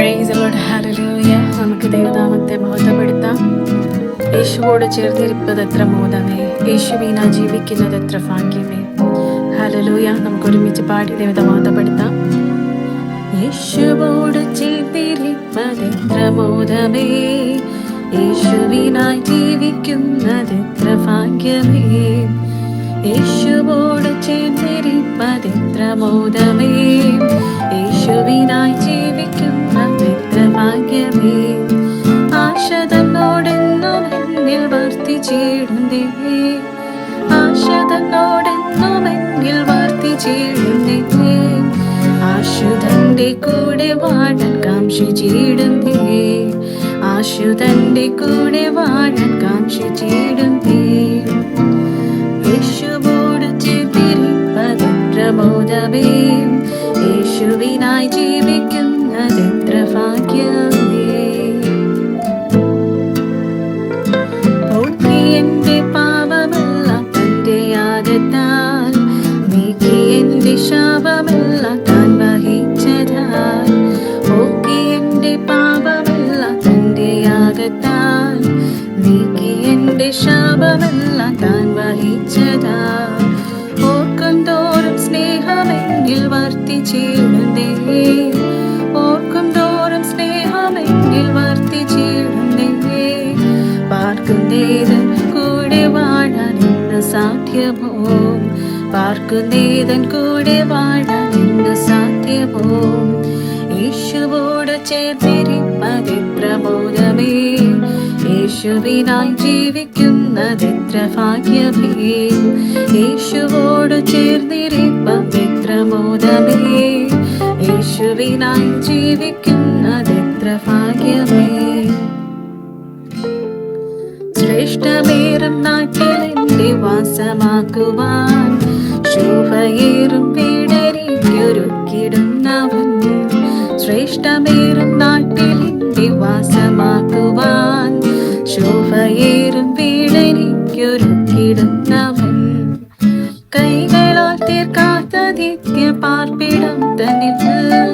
Praise the Lord, hallelujah. നമുക്ക് ദൈവനാമത്തെ മഹത്വപ്പെടുത്താം. യേശുവോട് ചേർന്നിരിപ്പത് എത്ര മോദമേ, യേശുവിനാ ജീവിക്കുന്നത് എത്ര ഭാഗ്യമേ. ഹല്ലേലൂയ. നമുക്ക് ഒരുമിച്ച് പാടി ദൈവത്തെ മഹത്വപ്പെടുത്താം. യേശുവോട് ചേർന്നിരിപ്പത് എത്ര മോദമേ, യേശുവിനായി ജീവിക്കുന്നത് എത്ര ഭാഗ്യമേ. യേശുവോട് ചേർന്നിരിപ്പത് എത്ര മോദമേ, യേശുവിനായി ജീവിക്കുന്നത് എത്ര ഭാഗ്യമേ. ആശ തന്നോടെന്നും എന്നിൽ വർത്തിച്ചിടുന്നേ, ആശ തന്നോടെന്നും എന്നിൽ വർത്തിച്ചിടുന്നേ. ആശുതന്റെ കൂടെ വാഴാൻ കാംക്ഷിച്ചിടുന്നേ, ആശുതന്റെ കൂടെ വാഴാൻ കാംക്ഷിച്ചിടുന്നേ. യേശുവോട് ചേർന്നിരിപ്പതെത്ര മോദമേ, യേശുവിനായി ജീവിക്കുന്നതെത്ര ഭാഗ്യമേ. പോക്കി എന്റെ പാപമെല്ലാം തന്റെ യാഗത്താൽ, നീക്കി എന്റെ ശാപമെല്ലാം താൻ വഹിച്ചതാൽ. പോക്കി എന്റെ പാപമെല്ലാം തന്റെ യാഗത്താൽ, നീക്കി എന്റെ ശാപമെല്ലാം താൻ വഹിച്ചതാൽ. ഓർക്കും തോറും സ്നേഹമെന്നിൽ വർത്തിച്ചിടുന്നേ, ഓർക്കും തോറും സ്നേഹമെന്നിൽ വർത്തിച്ചിടുന്നേ. പാർക്കുന്നേതൻ കൂടെ വാഴാൻ ഇന്ന് സാധ്യമോ, പാർക്കുന്നേതൻ കൂടെ വാഴാൻ ഇന്ന് സാധ്യമോ. യേശുവോട് ചേർന്നിരിപ്പതെത്ര മോദമേ, യേശുവിനായി ജീവിക്കുന്നതെത്ര ഭാഗ്യമേ. യേശുവോട് ചേർന്നിരിപ്പതെത്ര മോദമേ, യേശുവിനായി ജീവിക്കുന്നതെത്ര ഭാഗ്യമേ. ശ്രേഷ്ഠമേറും നാട്ടിൽ എന്റെ വാസമാക്കുവാൻ, ശോഭയേറും വീടരിക്കൊരുക്കിടുന്നവൻ. ശ്രേഷ്ഠമേറും നാട്ടിൽ എന്റെ വാസമാക്കുവാൻ, ശോഭയേറും വീടരിക്കൊരുക്കിടുന്നവൻ. കൈകളാൽ തീർക്കാത്ത നിത്യ പാർപ്പിടം തന്നിൽ,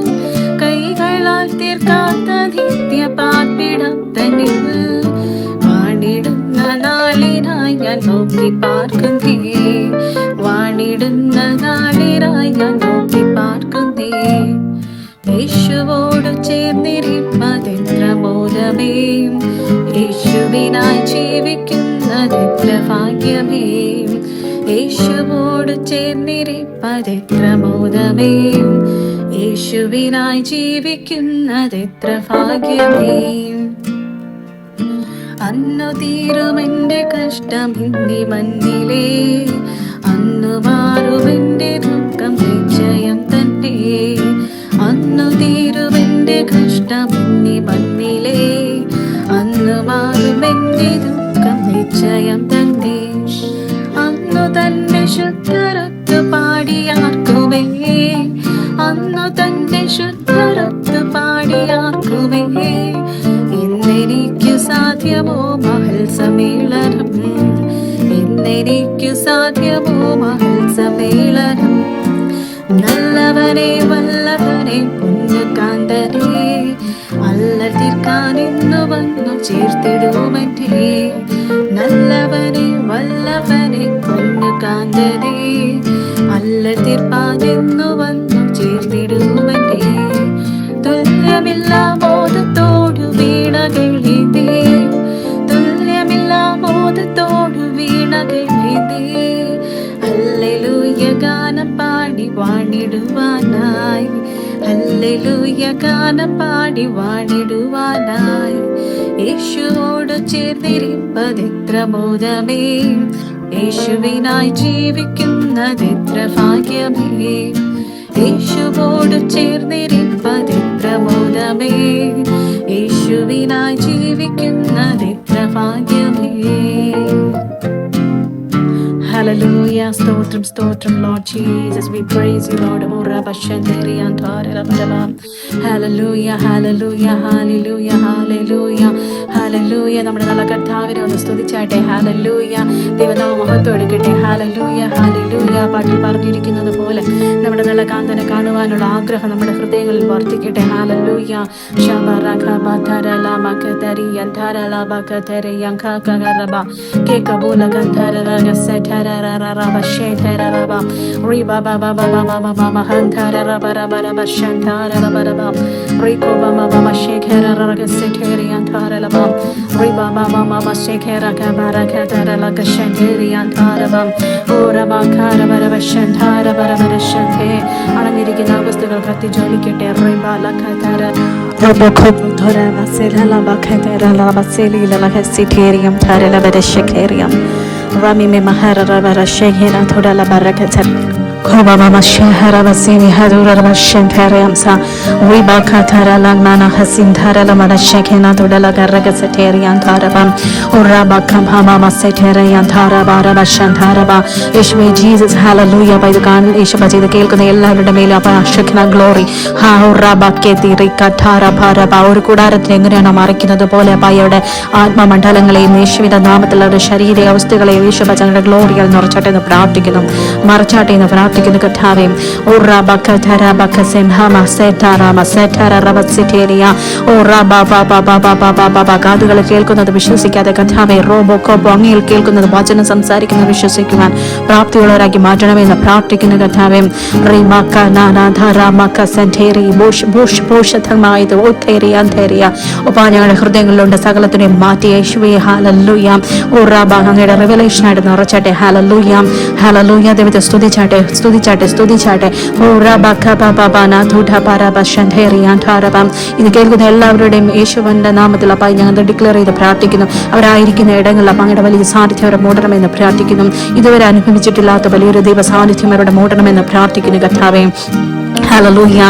കൈകളാൽ തീർക്കാത്ത നിത്യ പാർപ്പിടം തന്നിൽ. വാണിടുന്ന നാളിനായി ഞാൻ നോക്കി പാർക്കുന്നേ, വാണിടുന്ന നാളിനായി ഞാൻ നോക്കി പാർക്കുന്നേ. യേശുവോട് ചേർന്നിരിപ്പതെത്ര മോദമേ, യേശുവിനായി ജീവിക്കുന്നതെത്ര ഭാഗ്യമേ. യേശുവോട് ചേർന്നിരിപ്പതെത്ര മോദമേ, യേശുവിനായി ജീവിക്കുന്നതെത്ര ഭാഗ്യമേ. അന്നു തീരുമെന്റെ കഷ്ടം ഇന്നീ മണ്ണിലേ, അന്നു മാറുമെന്റെ ദുഃഖം നിശ്ചയം തന്നെ. അന്നു തീരുമെന്റെ കഷ്ടം ഇന്നീ മണ്ണിലേ, അന്നു മാറുമെന്റെ ദുഃഖം നിശ്ചയം തന്നെ. അന്നു തന്നെ ശുദ്ധരൊത്തു പാടിയാർക്കുമേ, അന്നു തന്നെ ശുദ്ധരൊത്തു പാടിയാർക്കുമേ. ഇന്നെനിക്കു സാധ്യമോ മഹൽ സമ്മേളനം, ഇന്നെനിക്കു സാധ്യമോ മഹൽ സമ്മേളനം. നല്ലവനെ വല്ലവനെ പൊന്നുകാന്തനെ, അല്ല തീർക്കാൻ ഇന്നു വന്നു ചേർത്തിടുമെന്നെ. നല്ലവനെ വല്ലവനെ പൊന്നുകാന്തനെ, അല്ല തീർപ്പാൻ ഇന്നു വന്നു ചേർത്തിടുമെന്നെ. തുല്യമില്ല മോദത്തോടു വീണകളെഴുതി, തുല്യമില്ല മോദത്തോടു വീണകളെഴുതി. ഹല്ലേലൂയ ഗാനം പാടി വാണിടുവാനായി, ഹല്ലേലൂയ ഗാനം പാടി വാണിടുവാനായി. യേശുവോട് ചേർന്നിരിപ്പതെത്ര മോദമേ, യേശുവിനായി ജീവിക്കുന്നതെത്ര ഭാഗ്യമേ. യേശുവോട് ചേർന്നിരിപ്പതെത്ര മോദമേ, യേശുവിനായി ജീവിക്കുന്നതെത്ര ഭാഗ്യമേ. Hallelujah, stotram stotram Lord Jesus, we praise you Lord. Hallelujah, hallelujah, hallelujah, hallelujah, hallelujah. Hallelujah. നമ്മുടെ നല്ല കർത്താവിനെ ഒന്ന് സ്തുതിച്ചാട്ടെ. ഹാലലൂയ. ദൈവനാമ മഹത്വം എടുക്കട്ടെ. Hallelujah hallelujah. പാട്ടിൽ പറഞ്ഞിരിക്കുന്നത് പോലെ നമ്മുടെ നല്ല കാന്തനെ കാണുവാനുള്ള ആഗ്രഹം നമ്മുടെ ഹൃദയങ്ങളിൽ വർദ്ധിക്കട്ടെ. ഹാലലൂയ. അണഞ്ഞിരിക്കുന്ന അവസ്ഥകൾ കത്തിജ്വലിക്കട്ടെ. Kobama shahara vasini hadura vashenteriamsa ribakatara langmana hasindara lamana shekena tudala garraga seterian tarabam urabakam hamama seterian tarabara vashantaraba. Ishwe Jesus, hallelujah. By the God Ishbaji the kelkuna എല്ലാവരുടെ മേലും അപരാശിക്കുന്ന ഗ്ലോറി ഹാ ഉറാബാക്കേതി റിക്കട്ടാര ഭാരബ. ഒരു കൂടാരത്തിന് എങ്ങനെയാണ് മറിക്കുന്നത് പോലെ അപ്പായയുടെ ആത്മമണ്ഡലങ്ങളെയും യേശുവിന്റെ നാമത്തിൽ അവരുടെ ശരീര അവസ്ഥകളെയും യേശുബജങ്ങളുടെ ഗ്ലോറികൾ നിറച്ചട്ടെ എന്ന് പ്രാർത്ഥിക്കുന്നു. മറച്ചാട്ടെ എന്ന് പ്രാർത്ഥിക്കുന്നു കർത്താവേ. കാതുകൾ കേൾക്കുന്നത് വിശ്വസിക്കാതെ കർത്താവേ റോബോ കോബോ അങ്ങയിൽ കേൾക്കുന്നത് വചനം സംസാരിക്കുന്നത് വിശ്വസിക്കുവാൻ പ്രാപ്തിയുള്ളവരാക്കി മാറ്റണമെന്ന് പ്രാർത്ഥിക്കുന്ന കർത്താവേ. ഞങ്ങളുടെ ഹൃദയങ്ങളിലുണ്ട് സകലത്തിനെയും മാറ്റി യേശുവേ. ഹല്ലേലൂയ. അങ്ങയുടെ റിവലേഷൻ ആയിട്ട് നിറച്ചട്ടെ. Hallelujah hallelujah. ദൈവത്തെ സ്തുതിച്ചാട്ടെ സ്തുതിച്ചാട്ടെ സ്തുതിച്ചാട്ടെ. ഇത് കേൾക്കുന്ന എല്ലാവരുടെയും യേശുവിന്റെ നാമത്തിൽ അപ്പായി ഞങ്ങൾ ഡിക്ലെയർ ചെയ്ത് പ്രാർത്ഥിക്കുന്നു. അവരായിരിക്കുന്ന ഇടങ്ങളിൽ അപ്പം അങ്ങയുടെ വലിയ സാന്നിധ്യം അവരെ മൂടണമെന്ന് പ്രാർത്ഥിക്കുന്നു. ഇതുവരെ അനുഭവിച്ചിട്ടില്ലാത്ത വലിയൊരു ദൈവ സാന്നിധ്യം അവരുടെ മൂടണമെന്ന് പ്രാർത്ഥിക്കുന്നു കർത്താവേ. ഹല്ലേലൂയ.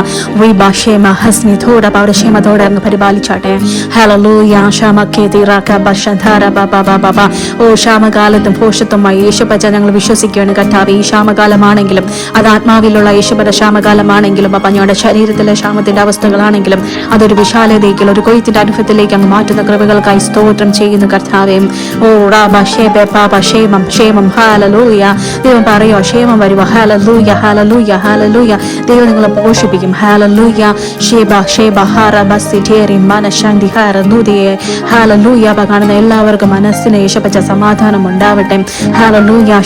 റിബാഷേമ ഹസ്നി തോട പൗരക്ഷേമത്തോടെ അങ്ങ് പരിപാലിച്ചാട്ടെ. ഹല്ലേലൂയ. ഓ ക്ഷാമകാലത്തും പോഷത്വമായി യേശുപ്പച്ച ഞങ്ങൾ വിശ്വസിക്കുകയാണ് കർത്താവേ. ഈ ക്ഷാമകാലമാണെങ്കിലും അത് ആത്മാവിലുള്ള യേശുപ്പന്റെ ക്ഷാമകാലമാണെങ്കിലും അപ്പം ഞങ്ങളുടെ ശരീരത്തിലെ ക്ഷാമത്തിന്റെ അവസ്ഥകളാണെങ്കിലും അതൊരു വിശാലതയ്ക്ക് ഒരു കൊയ്ത്തിന്റെ അനുഭവത്തിലേക്ക് അങ്ങ് മാറ്റുന്ന കൃപകൾക്കായി സ്തോത്രം ചെയ്യുന്നു കർത്താവേ. ഓ ക്ഷേമം ക്ഷേമം. ഹല്ലേലൂയ. ദൈവം പറയോ ക്ഷേമം വരുവ. Hallelujah hallelujah hallelujah. ദൈവം നിങ്ങളെ പോഷിപ്പിക്കും. ഹല്ലേലൂയ. ഹല്ലേലൂയ. കാണുന്ന എല്ലാവർക്കും മനസ്സിന് യേശുപ്പച്ച സമാധാനം ഉണ്ടാവട്ടെ. ഹല്ലേലൂയ.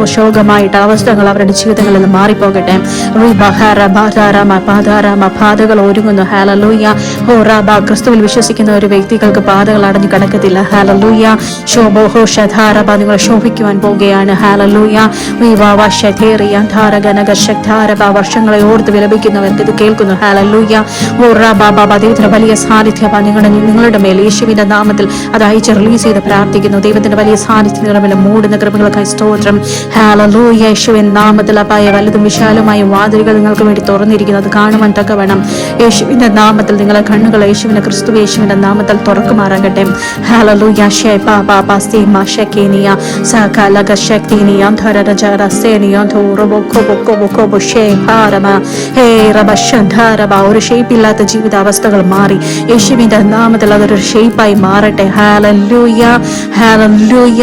ശോകമായിട്ട് അവസ്ഥകൾ അവരുടെ ജീവിതങ്ങളിൽ നിന്ന് മാറിപ്പോകട്ടെ. പാതകൾ ഒരുങ്ങുന്നു. ഹല്ലേലൂയ. ക്രിസ്തുവിൽ വിശ്വസിക്കുന്ന ഒരു വ്യക്തികൾക്ക് പാതകൾ അടഞ്ഞു കിടക്കത്തില്ല. ഹല്ലേലൂയ. നിങ്ങൾ ശോഭിക്കുവാൻ പോവുകയാണ്. ഹല്ലേലൂയ. വർഷങ്ങളെ ഓർത്ത് വിലപിക്കുന്നവർക്ക് ഇത് കേൾക്കുന്നു. ഹല്ലേലൂയ. ദൈവത്തിന്റെ വലിയ സാന്നിധ്യം നിങ്ങളുടെ മേൽ യേശുവിന്റെ നാമത്തിൽ അത് അയച്ച് റിലീസ് ചെയ്ത് പ്രാർത്ഥിക്കുന്നു. ദൈവത്തിന്റെ വലിയ സാന്നിധ്യം നിങ്ങളുടെ മേലെ മൂടുന്ന കൃപകൾക്കായി സ്തോത്രം. ഹല്ലേലൂയ. യേശുവിന്റെ നാമത്തിൽ അപ്പായ വലുതും വിശാലമായ വാതിലുകൾ നിങ്ങൾക്ക് വേണ്ടി തുറന്നിരിക്കുന്നത് കാണുവാൻ തക്കവണ്ണം യേശുവിന്റെ നാമത്തിൽ നിങ്ങളെ കണ്ണുകൾ യേശുവിന്റെ ക്രിസ്തു യേശുവിന്റെ നാമത്തിൽ തുറക്കുമാറാകട്ടെ. ഹല്ലേലൂയ. ഒരു ഷേപ്പില്ലാത്ത ജീവിതാവസ്ഥകൾ മാറി യേശുവിന്റെ നാമത്തിൽ അതൊരു ഷേപ്പായി മാറട്ടെ. Hallelujah hallelujah.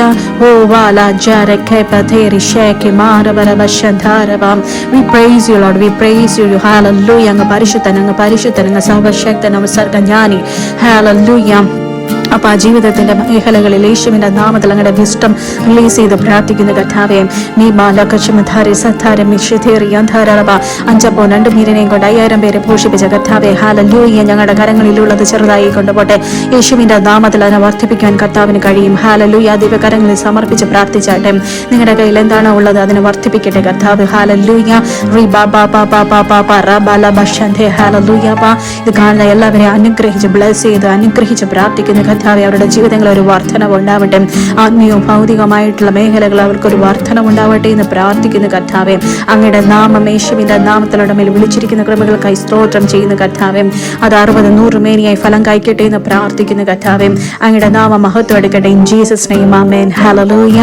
We praise you Lord, we praise you. Hallelujah. അങ്ങ് പരിശുദ്ധൻ, അങ്ങ് പരിശുദ്ധൻ, അങ്ങ് സർവശക്തൻ, അങ്ങ് സർവജ്ഞാനി. ഹല്ലേലൂയ. അപ്പൊ ആ ജീവിതത്തിന്റെ മേഖലകളിൽ യേശുവിന്റെ നാമത്തിൽ അങ്ങയുടെ വിസ്റ്റം റിലീസ് ചെയ്ത് പ്രാർത്ഥിക്കുന്ന കർത്താവേ. നീ ബാലകക്ഷമധാരി സത്താരം മിഷിതേറിയാധാരബ 5 മീനിനെയും കൊണ്ട് 5000 പേരെ പോഷിപ്പിച്ച കർത്താവേ. ഹല്ലേലൂയ. ഞങ്ങളുടെ കരങ്ങളിലുള്ളത് ചെറുതായി കൊണ്ടുപോട്ടെ. യേശുവിന്റെ നാമത്തിൽ അതിനെ വർദ്ധിപ്പിക്കാൻ കർത്താവിന് കഴിയും. ഹല്ലേലൂയ. ദിവ്യകരങ്ങളിൽ സമർപ്പിച്ച് പ്രാർത്ഥിച്ചാട്ടെ. നിങ്ങളുടെ കയ്യിൽ എന്താണോ ഉള്ളത് അതിനെ വർദ്ധിപ്പിക്കട്ടെ കർത്താവ്. ഹല്ലേലൂയ. ഇത് കാണുന്ന എല്ലാവരെയും അനുഗ്രഹിച്ച് ബ്ലെസ് ചെയ്ത് അനുഗ്രഹിച്ച് പ്രാർത്ഥിക്കുന്ന കർത്താവേ. അവരുടെ ജീവിതങ്ങളിൽ ഒരു വർധനവ് ഉണ്ടാവട്ടെ. ആത്മീയവും ഭൗതികമായിട്ടുള്ള മേഖലകൾ അവർക്കൊരു വർധനവ് ഉണ്ടാവട്ടെ എന്ന് പ്രാർത്ഥിക്കുന്ന കർത്താവേ. അങ്ങയുടെ നാമം യേശുവിന്റെ നാമത്തിലൂടെ മേൽ വിളിച്ചിരിക്കുന്ന കൃപകൾക്കായി സ്തോത്രം ചെയ്യുന്ന കർത്താവേ. അത് 60-100 മേനിയായി ഫലം കഴിക്കട്ടെ എന്ന് പ്രാർത്ഥിക്കുന്ന കർത്താവേ. അങ്ങയുടെ നാമം മഹത്വം എടുക്കട്ടെ. In Jesus name amen. Hallelujah.